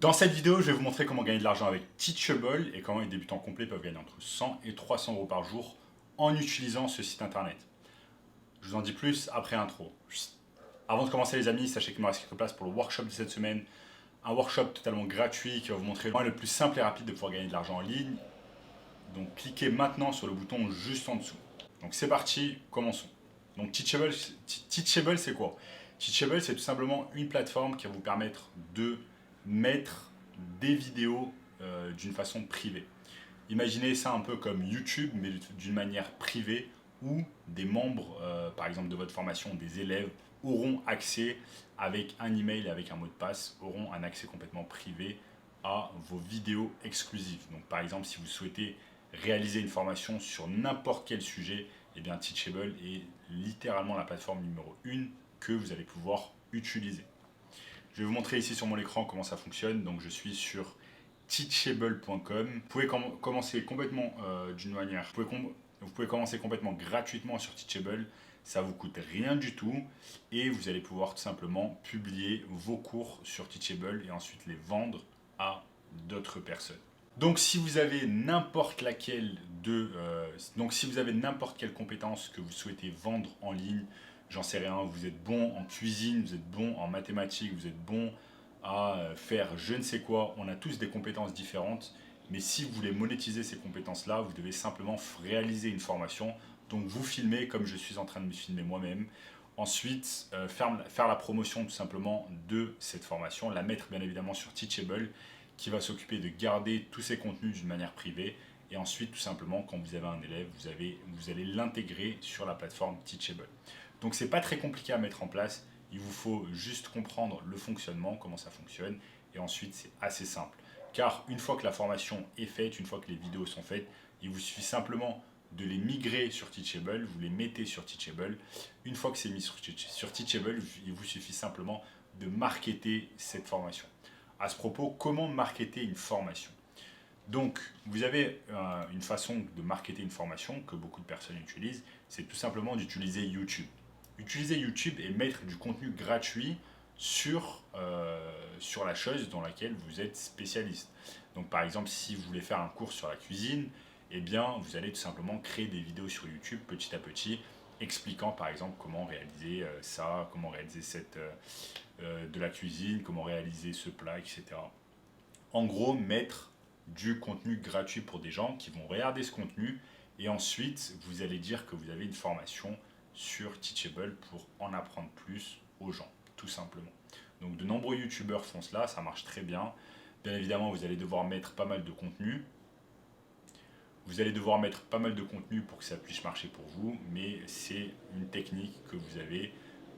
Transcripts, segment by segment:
Dans cette vidéo, je vais vous montrer comment gagner de l'argent avec Teachable et comment les débutants complets peuvent gagner entre 100 et 300 euros par jour en utilisant ce site internet. Je vous en dis plus après intro. Avant de commencer les amis, sachez qu'il me reste quelques places pour le workshop de cette semaine. Un workshop totalement gratuit qui va vous montrer le moyen le plus simple et rapide de pouvoir gagner de l'argent en ligne. Donc cliquez maintenant sur le bouton juste en dessous. Donc c'est parti, commençons. Donc Teachable c'est quoi? Teachable c'est tout simplement une plateforme qui va vous permettre de mettre des vidéos d'une façon privée. Imaginez ça un peu comme YouTube, mais d'une manière privée, où des membres, par exemple de votre formation, des élèves, auront accès avec un email et avec un mot de passe, auront un accès complètement privé à vos vidéos exclusives. Donc par exemple, si vous souhaitez réaliser une formation sur n'importe quel sujet, eh bien Teachable est littéralement la plateforme numéro 1 que vous allez pouvoir utiliser. Je vais vous montrer ici sur mon écran comment ça fonctionne. Donc je suis sur teachable.com. Vous pouvez commencer complètement d'une manière. Vous pouvez commencer complètement gratuitement sur Teachable. Ça vous coûte rien du tout et vous allez pouvoir tout simplement publier vos cours sur Teachable et ensuite les vendre à d'autres personnes. Donc si vous avez n'importe laquelle si vous avez n'importe quelle compétence que vous souhaitez vendre en ligne, j'en sais rien, vous êtes bon en cuisine, vous êtes bon en mathématiques, vous êtes bon à faire je ne sais quoi, on a tous des compétences différentes, mais si vous voulez monétiser ces compétences-là, vous devez simplement réaliser une formation, donc vous filmez comme je suis en train de me filmer moi-même, ensuite faire la promotion tout simplement de cette formation, la mettre bien évidemment sur Teachable, qui va s'occuper de garder tous ces contenus d'une manière privée. Et ensuite, tout simplement, quand vous avez un élève, vous allez l'intégrer sur la plateforme Teachable. Donc, c'est pas très compliqué à mettre en place. Il vous faut juste comprendre le fonctionnement, comment ça fonctionne. Et ensuite, c'est assez simple. Car une fois que la formation est faite, une fois que les vidéos sont faites, il vous suffit simplement de les migrer sur Teachable, vous les mettez sur Teachable. Une fois que c'est mis sur Teachable, il vous suffit simplement de marketer cette formation. À ce propos, comment marketer une formation? Donc, vous avez une façon de marketer une formation que beaucoup de personnes utilisent, c'est tout simplement d'utiliser YouTube. Utiliser YouTube et mettre du contenu gratuit sur la chose dans laquelle vous êtes spécialiste. Donc, par exemple, si vous voulez faire un cours sur la cuisine, eh bien, vous allez tout simplement créer des vidéos sur YouTube petit à petit, expliquant par exemple comment réaliser ça, comment réaliser de la cuisine, comment réaliser ce plat, etc. En gros, mettre du contenu gratuit pour des gens qui vont regarder ce contenu et ensuite vous allez dire que vous avez une formation sur Teachable pour en apprendre plus aux gens, tout simplement. Donc de nombreux youtubeurs font cela, ça marche très bien. Bien évidemment, vous allez devoir mettre pas mal de contenu. Vous allez devoir mettre pas mal de contenu pour que ça puisse marcher pour vous, mais c'est une technique que vous avez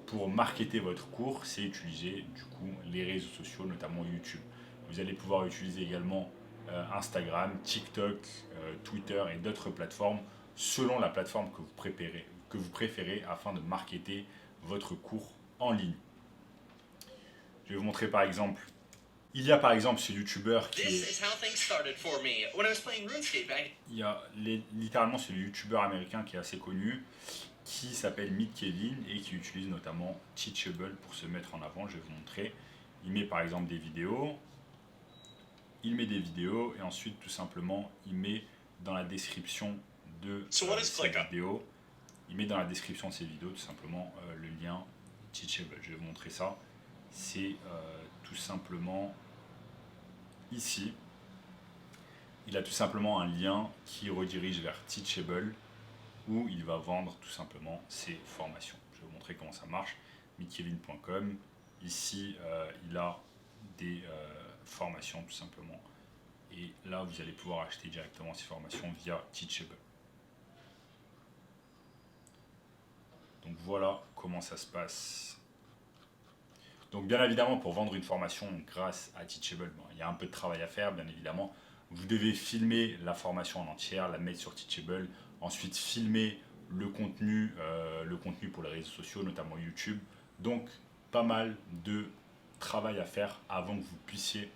pour marketer votre cours, c'est utiliser du coup les réseaux sociaux, notamment YouTube. Vous allez pouvoir utiliser également Instagram, TikTok, Twitter et d'autres plateformes selon la plateforme que vous préférez afin de marketer votre cours en ligne. Je vais vous montrer par exemple. Il y a par exemple ce youtubeur qui est. Il y a littéralement ce youtubeur américain qui est assez connu, qui s'appelle Meet Kevin et qui utilise notamment Teachable pour se mettre en avant. Je vais vous montrer. Il met par exemple des vidéos. Il met des vidéos et ensuite tout simplement il met dans la description de ces vidéos. Il met dans la description de ces vidéos tout simplement le lien Teachable. Je vais vous montrer ça. C'est tout simplement ici. Il a tout simplement un lien qui redirige vers Teachable où il va vendre tout simplement ses formations. Je vais vous montrer comment ça marche. meetkevin.com. Ici, il a des formations tout simplement. Et là, vous allez pouvoir acheter directement ces formations via Teachable. Donc voilà comment ça se passe. Donc bien évidemment, pour vendre une formation grâce à Teachable, bon, il y a un peu de travail à faire, bien évidemment. Vous devez filmer la formation en entière, la mettre sur Teachable, ensuite filmer le contenu pour les réseaux sociaux, notamment YouTube. Donc pas mal de travail à faire avant que vous puissiez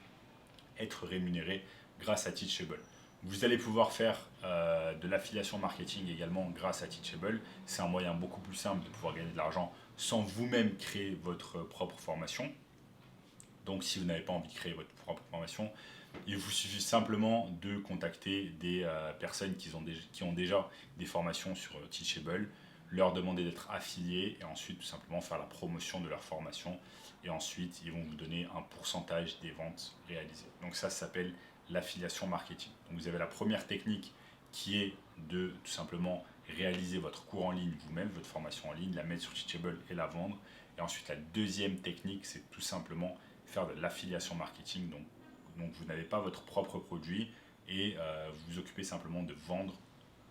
être rémunéré grâce à Teachable. Vous allez pouvoir faire de l'affiliation marketing également grâce à Teachable. C'est un moyen beaucoup plus simple de pouvoir gagner de l'argent sans vous-même créer votre propre formation. Donc si vous n'avez pas envie de créer votre propre formation, il vous suffit simplement de contacter des personnes qui ont déjà des formations sur Teachable, leur demander d'être affiliés et ensuite tout simplement faire la promotion de leur formation. Et ensuite, ils vont vous donner un pourcentage des ventes réalisées. Donc ça s'appelle l'affiliation marketing. Donc vous avez la première technique qui est de tout simplement réaliser votre cours en ligne vous-même, votre formation en ligne, la mettre sur Teachable et la vendre. Et ensuite, la deuxième technique, c'est tout simplement faire de l'affiliation marketing. Donc vous n'avez pas votre propre produit et vous vous occupez simplement de vendre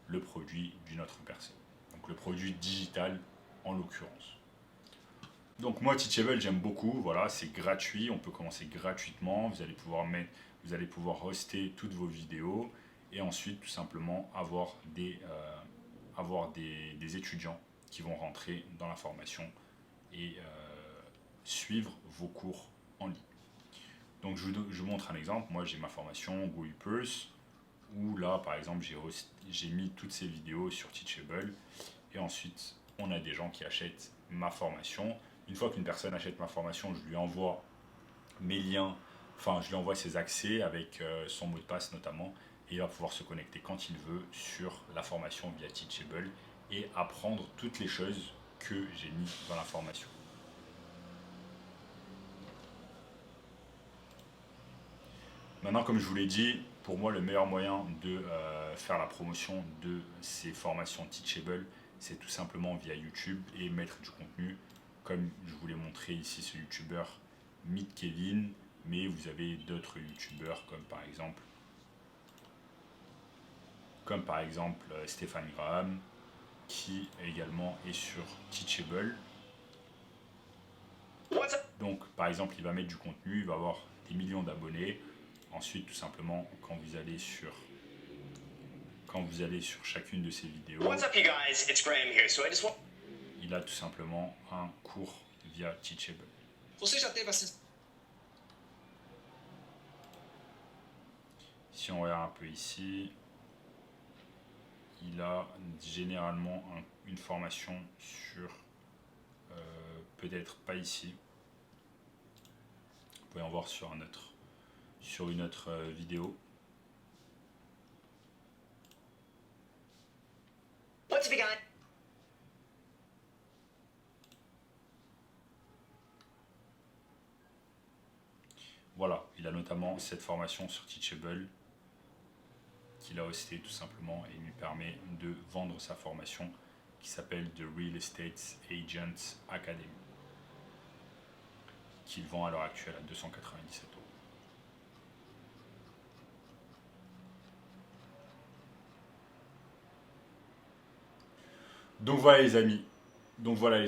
le produit d'une autre personne. Donc le produit digital en l'occurrence. Donc moi Teachable j'aime beaucoup, voilà, c'est gratuit, on peut commencer gratuitement, vous allez pouvoir hoster toutes vos vidéos et ensuite tout simplement avoir des étudiants qui vont rentrer dans la formation et suivre vos cours en ligne. Donc je vous montre un exemple, moi j'ai ma formation GoUpers où là par exemple j'ai mis toutes ces vidéos sur Teachable et ensuite on a des gens qui achètent ma formation. Une fois qu'une personne achète ma formation, je lui envoie mes liens, enfin je lui envoie ses accès avec son mot de passe notamment et il va pouvoir se connecter quand il veut sur la formation via Teachable et apprendre toutes les choses que j'ai mis dans la formation. Maintenant, comme je vous l'ai dit, pour moi, le meilleur moyen de faire la promotion de ces formations Teachable, c'est tout simplement via YouTube et mettre du contenu, comme je vous l'ai montré ici, ce YouTuber Meet Kevin, mais vous avez d'autres YouTubeurs comme par exemple Stéphane Graham, qui également est sur Teachable. Donc, par exemple, il va mettre du contenu, il va avoir des millions d'abonnés. Ensuite, tout simplement, quand vous allez sur chacune de ces vidéos, il a tout simplement un cours via Teachable. Si on regarde un peu ici, il a généralement une formation sur, peut-être pas ici, vous pouvez en voir sur une autre vidéo. Voilà, il a notamment cette formation sur Teachable qu'il a hosté tout simplement et lui permet de vendre sa formation qui s'appelle The Real Estate Agent Academy, qu'il vend à l'heure actuelle à 297 €. Donc voilà les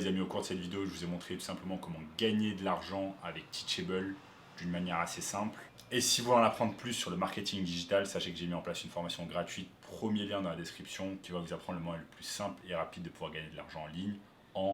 amis, au cours de cette vidéo, je vous ai montré tout simplement comment gagner de l'argent avec Teachable d'une manière assez simple. Et si vous voulez en apprendre plus sur le marketing digital, sachez que j'ai mis en place une formation gratuite, premier lien dans la description, qui va vous apprendre le moyen le plus simple et rapide de pouvoir gagner de l'argent en ligne.